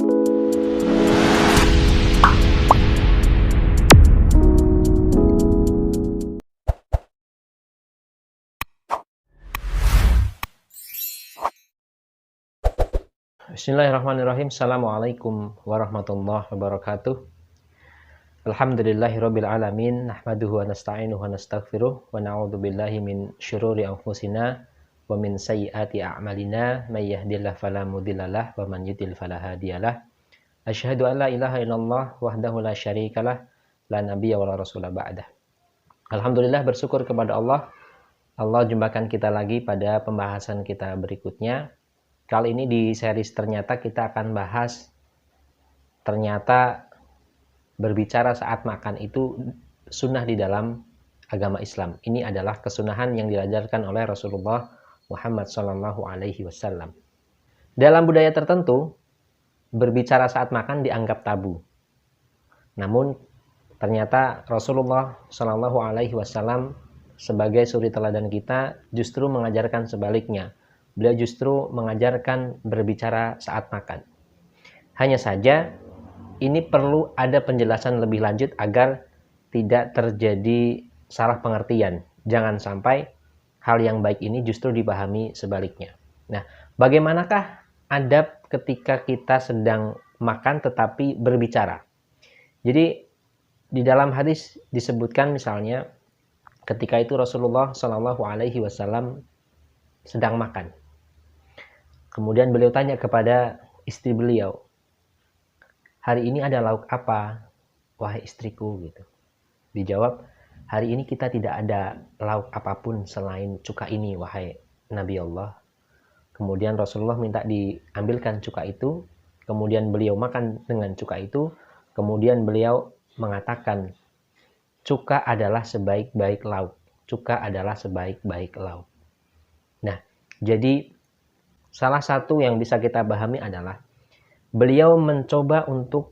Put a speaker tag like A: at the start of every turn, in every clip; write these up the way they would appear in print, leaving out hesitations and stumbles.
A: Bismillahirrahmanirrahim. Assalamualaikum warahmatullahi wabarakatuh. Alhamdulillahirabbil alamin, nahmaduhu wa nasta'inuhu wa nastaghfiruh wa na'udzu billahi min syururi anfusina wa min sayyiati a'malina, may yahdihillahu fala mudhillalah wa man yudhlil fala hadiyalah. Asyhadu an la ilaha illallah wahdahu la syarikalah, la nabiyya wa la rasula ba'dah. Alhamdulillah, bersyukur kepada Allah. Allah jumpakan kita lagi pada pembahasan kita berikutnya. Kali ini di series ternyata kita akan bahas ternyata berbicara saat makan itu sunnah di dalam agama Islam. Ini adalah kesunahan yang diajarkan oleh Rasulullah Muhammad SAW. Dalam budaya tertentu, berbicara saat makan dianggap tabu. Namun ternyata Rasulullah SAW sebagai suri teladan kita justru mengajarkan sebaliknya. Beliau justru mengajarkan berbicara saat makan. Hanya saja ini perlu ada penjelasan lebih lanjut agar tidak terjadi salah pengertian. Jangan sampai hal yang baik ini justru dipahami sebaliknya. Nah, bagaimanakah adab ketika kita sedang makan tetapi berbicara? Jadi di dalam hadis disebutkan misalnya ketika itu Rasulullah SAW sedang makan. Kemudian beliau tanya kepada istri beliau, hari ini ada lauk apa, wahai istriku? Gitu. Dijawab, hari ini kita tidak ada lauk apapun selain cuka ini, wahai Nabi Allah. Kemudian Rasulullah minta diambilkan cuka itu, kemudian beliau makan dengan cuka itu, kemudian beliau mengatakan, cuka adalah sebaik-baik lauk. Cuka adalah sebaik-baik lauk. Nah, jadi salah satu yang bisa kita pahami adalah beliau mencoba untuk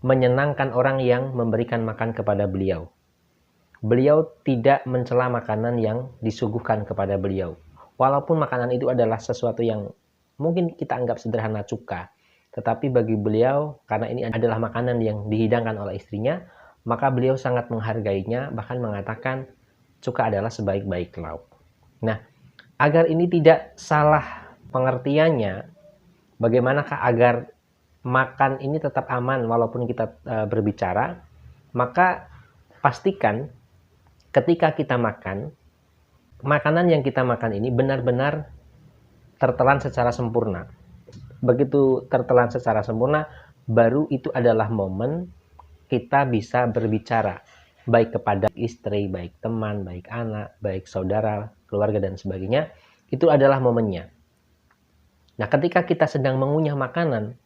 A: menyenangkan orang yang memberikan makan kepada beliau. Beliau tidak mencela makanan yang disuguhkan kepada beliau. Walaupun makanan itu adalah sesuatu yang mungkin kita anggap sederhana, cuka. Tetapi bagi beliau, karena ini adalah makanan yang dihidangkan oleh istrinya, maka beliau sangat menghargainya, bahkan mengatakan cuka adalah sebaik-baik lauk. Nah, agar ini tidak salah pengertiannya, bagaimanakah agar makan ini tetap aman walaupun kita berbicara, maka pastikan ketika kita makan, makanan yang kita makan ini benar-benar tertelan secara sempurna. Begitu tertelan secara sempurna, baru itu adalah momen kita bisa berbicara, baik kepada istri, baik teman, baik anak, baik saudara, keluarga, dan sebagainya. Itu adalah momennya. Nah, ketika kita sedang mengunyah makanan,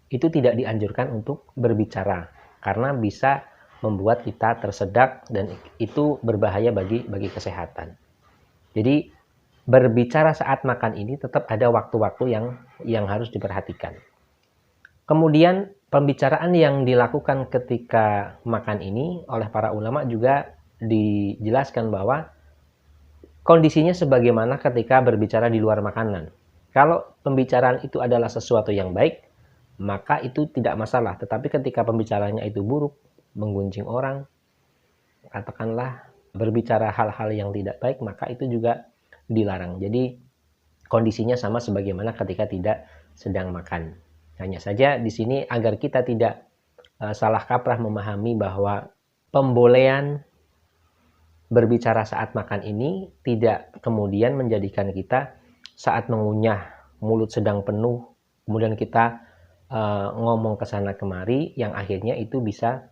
A: itu tidak dianjurkan untuk berbicara, karena bisa membuat kita tersedak dan itu berbahaya bagi kesehatan. Jadi, berbicara saat makan ini tetap ada waktu-waktu yang harus diperhatikan. Kemudian, pembicaraan yang dilakukan ketika makan ini oleh para ulama juga dijelaskan bahwa kondisinya sebagaimana ketika berbicara di luar makanan. Kalau pembicaraan itu adalah sesuatu yang baik, maka itu tidak masalah. Tetapi ketika pembicaranya itu buruk, menggunjing orang, katakanlah berbicara hal-hal yang tidak baik, maka itu juga dilarang. Jadi kondisinya sama sebagaimana ketika tidak sedang makan. Hanya saja di sini agar kita tidak salah kaprah memahami bahwa pembolehan berbicara saat makan ini tidak kemudian menjadikan kita saat mengunyah mulut sedang penuh, kemudian kita ngomong ke sana kemari, yang akhirnya itu bisa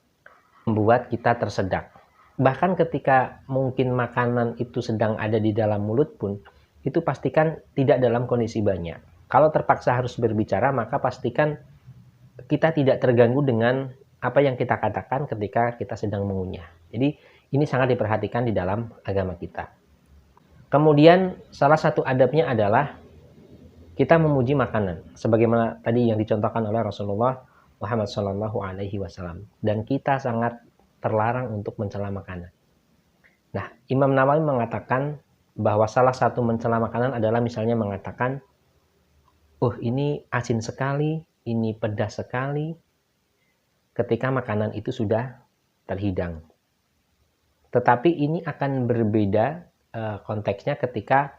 A: membuat kita tersedak. Bahkan ketika mungkin makanan itu sedang ada di dalam mulut pun, itu pastikan tidak dalam kondisi banyak. Kalau terpaksa harus berbicara, maka pastikan kita tidak terganggu dengan apa yang kita katakan ketika kita sedang mengunyah. Jadi ini sangat diperhatikan di dalam agama kita. Kemudian salah satu adabnya adalah kita memuji makanan, sebagaimana tadi yang dicontohkan oleh Rasulullah Muhammad SAW. Dan kita sangat terlarang untuk mencela makanan. Nah, Imam Nawawi mengatakan bahwa salah satu mencela makanan adalah misalnya mengatakan, ini asin sekali, ini pedas sekali ketika makanan itu sudah terhidang. Tetapi ini akan berbeda konteksnya ketika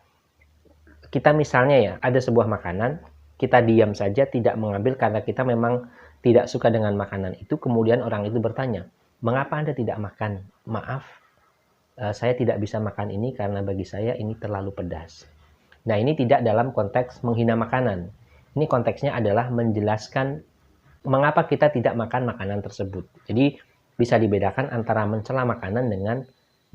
A: kita misalnya ya, ada sebuah makanan, kita diam saja tidak mengambil karena kita memang tidak suka dengan makanan itu, kemudian orang itu bertanya, "Mengapa Anda tidak makan?" "Maaf, saya tidak bisa makan ini karena bagi saya ini terlalu pedas." Nah, ini tidak dalam konteks menghina makanan. Ini konteksnya adalah menjelaskan mengapa kita tidak makan makanan tersebut. Jadi, bisa dibedakan antara mencela makanan dengan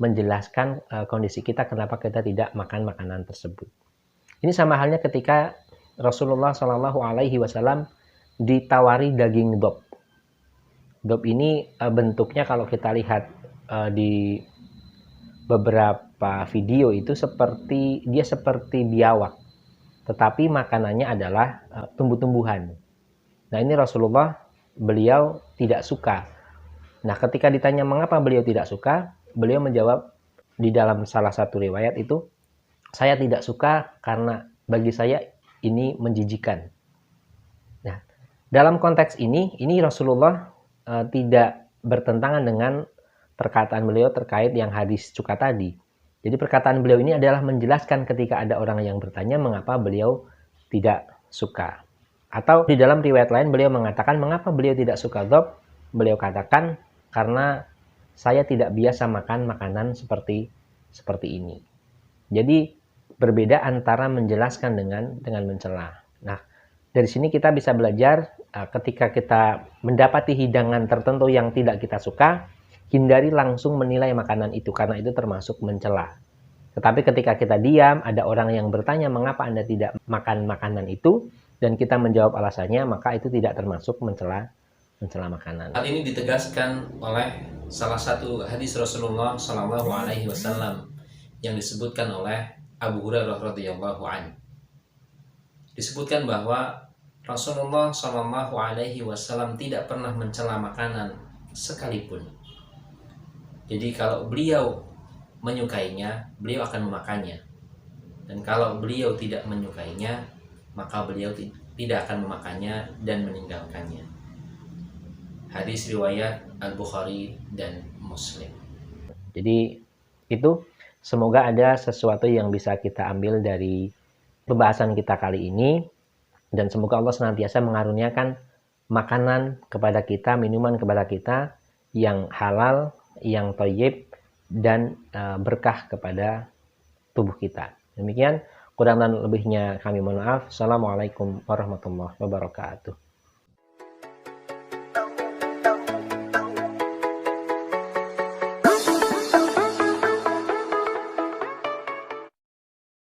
A: menjelaskan kondisi kita kenapa kita tidak makan makanan tersebut. Ini sama halnya ketika Rasulullah Shallallahu Alaihi Wasallam ditawari daging dob. Dob ini bentuknya kalau kita lihat di beberapa video itu seperti biawak, tetapi makanannya adalah tumbuh-tumbuhan. Nah, ini beliau tidak suka. Nah, ketika ditanya mengapa beliau tidak suka, beliau menjawab di dalam salah satu riwayat itu, "Saya tidak suka karena bagi saya ini menjijikan." Nah, dalam konteks ini Rasulullah tidak bertentangan dengan perkataan beliau terkait yang hadis cuka tadi. Jadi perkataan beliau ini adalah menjelaskan ketika ada orang yang bertanya mengapa beliau tidak suka. Atau di dalam riwayat lain beliau mengatakan mengapa beliau tidak suka dob, beliau katakan karena saya tidak biasa makan makanan seperti ini. Jadi berbeda antara menjelaskan dengan mencela. Nah, dari sini kita bisa belajar ketika kita mendapati hidangan tertentu yang tidak kita suka, hindari langsung menilai makanan itu karena itu termasuk mencela. Tetapi ketika kita diam, ada orang yang bertanya mengapa Anda tidak makan makanan itu dan kita menjawab alasannya, maka itu tidak termasuk mencela makanan.
B: Hal ini ditegaskan oleh salah satu hadis Rasulullah Shallallahu Alaihi Wasallam yang disebutkan oleh Abu Hurairah radhiyallahu anhu. Disebutkan bahwa Rasulullah Shallallahu Alaihi Wasallam tidak pernah mencela makanan sekalipun. Jadi kalau beliau menyukainya, beliau akan memakannya. Dan kalau beliau tidak menyukainya, maka beliau tidak akan memakannya dan meninggalkannya. Hadis riwayat Al-Bukhari dan Muslim.
A: Jadi itu semoga ada sesuatu yang bisa kita ambil dari pembahasan kita kali ini, dan semoga Allah senantiasa mengaruniakan makanan kepada kita, minuman kepada kita yang halal, yang thayyib, dan berkah kepada tubuh kita. Demikian, kurang dan lebihnya kami mohon maaf. Assalamualaikum warahmatullahi wabarakatuh.